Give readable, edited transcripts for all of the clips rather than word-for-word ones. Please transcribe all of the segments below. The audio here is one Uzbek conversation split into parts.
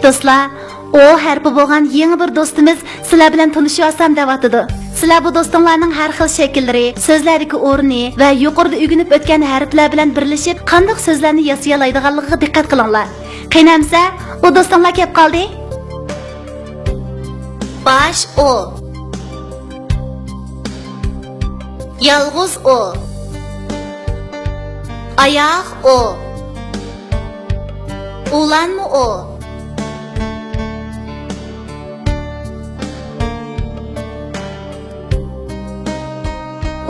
Do'stlar, o harfi bo'lgan yangi bir do'stimiz sizlar bilan tanishyapsam deyotdi. Sizlar bu do'stinglarning har xil shakllari, so'zlardagi o'rni va yuqorida o'rganib o'tgan harflar bilan birlashib, qanday so'zlarni yasay oladiganligiga diqqat qilinglar. Qiynamsa, u do'stinglar kelib qoldi. Baş o. Yalğız o. Ayaq o. Ulanmı o?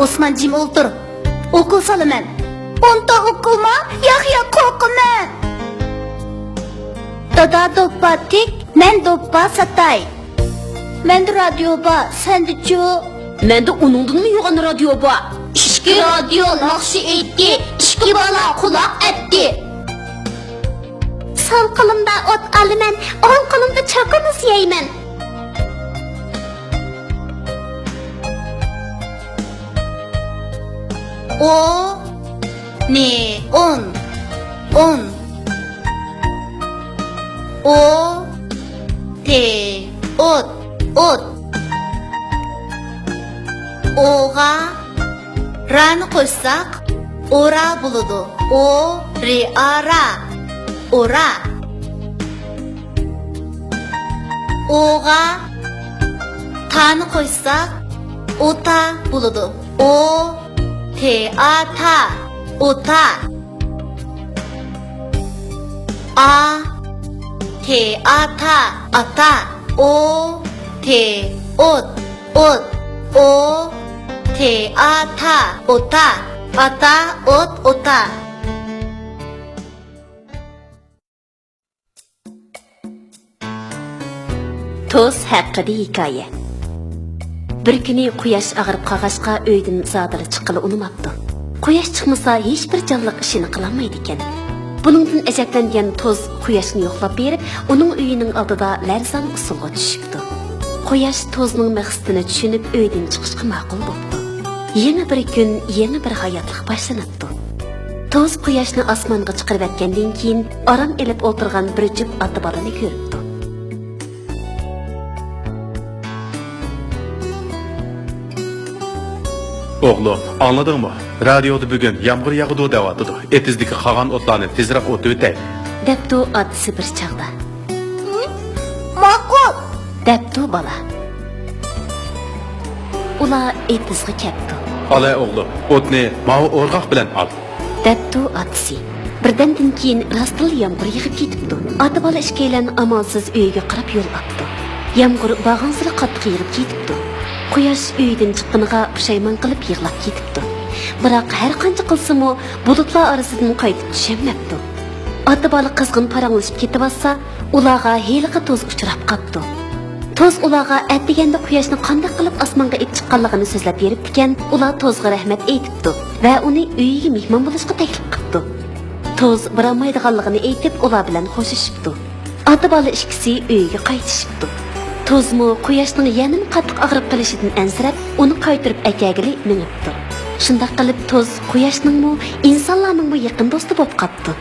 Osman jim o'ltir. O'qil solaman. Onta o'qilma, Yahya qo'rqaman. Dada do'ppa tik, men do'ppa satay. Men radio ba, sendichu. Men de uningdanmi yo'g'on radio ba. Ishki radio naqshi aytdi, ishki bola quloq etdi. Sol qo'limda ot olaman, o'ng qo'limda chaqimiz yeyman. O ne on o te ot oga ran qo'shsak ora bo'ladi. O re ara ora. Oga tani qo'shsak ota bo'ladi. O teata ota. A teata ata. O te ot o teata ota. Ata ot ota. Toz haqida hikoya. Bir kuni quyosh ag'rib qolg'achqa uydan zodiri chiqqili unumabdi. Quyosh chiqmasa hech bir jonliq ishini qilolmaydi ekan. Buningdan ajablangan Toz quyoshni yo'qlab berib, uning uyining oldida larzon usulga tushibdi. Quyosh Tozning maqsadini tushunib uydan chiqishga ma'qul bo'ldi. Yana bir kun, yana bir hayotlik boshlanibdi. Toz quyoshni osmonga chiqarib atgandan keyin orom elib o'tirgan bir jup ota bolani ko'ribdi. Oğlum, anladın mı? Radyoda bugün yağmur yağıdı devatıdı. Etizdeki xagan otlarını tezrak otu ötey. Deptu otisi bir çağda. Ma'qul. Deptu bala. Ula etizga kepti. Alay oğlum, otni mavi orgaq bilen al. Deptu otisi. Birdamdan keyin rastıl yağmur yağıp ketibdi. Ota bola ishkaylan amalsiz uyiga qarab yo'l olibdi. Yağmur bag'ansili qattiq yig'ib ketibdi. Quyosh uydan chiqqaniga pushaymon qilib yig'lab ketibdi. Biroq har qancha qilsa-mu, bulutlar orasidan qaytib tushamabdi. Ota bola qizg'in paranglashib ketib olsa, ularga heliqi Toz uchrab qopti. Toz ularga atdiganda quyoshni qanday qilib osmonga ib chiqqanligini so'zlab berib ekan, ular Tozga rahmat aytibdi va uni uyiga mehmon bo'lishga taklif qildi. Toz borolmaydiganligini aytib, ular bilan xo'shishibdi. Ota bola ikkisi uyiga qaytishibdi. Tozmu quyoshning yanım qattiq ag'rib qolishidan ansirab, uni qaytirib akagili minibdi. Shunday qilib Toz quyoshning insonlarning yaqin do'sti bo'lib qoldi.